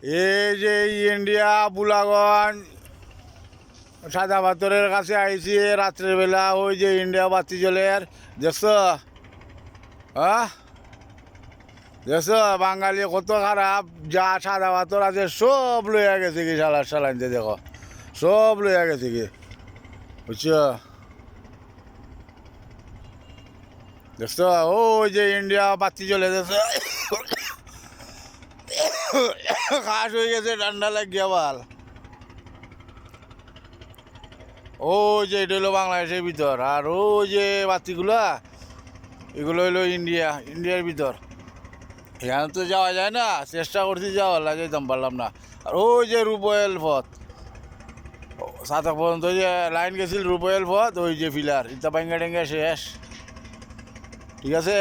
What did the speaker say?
এই যে ইন্ডিয়া বুলাগঞ্জ সাদা পাথরের কাছে আইছি রাত্রের বেলা, ওই যে ইন্ডিয়া বাতি জলের দেখছ? হ্যাঁ দেখছ বাঙালি কত খারাপ, যা সাদা পাথর আছে সব লইয়া গেছে কি সালাইতে দেখো, সব লইয়া গেছে কি, বুঝছ? দেখছ ওই যে ইন্ডিয়া বাতি জ্বলে দেখছ? খাস হয়ে গেছে, ঠান্ডা লাগিয়া বাল। ওই যে এটা হলো বাংলাদেশের ভিতর, আর ওই যে বাতিগুলা এগুলো হইলো ইন্ডিয়ার ভিতর। এখানে তো যাওয়া যায় না, চেষ্টা করছি যাওয়ার লাগে, যেতাম পারলাম না। আর ওই যে রূপয়েল পথ, সাতক পর্যন্ত যে লাইন গেছিল রূপয়েল পথ, ওই যে ফিলার ইটা ভাঙ্গা টেঙ্গা শেষ। ঠিক আছে।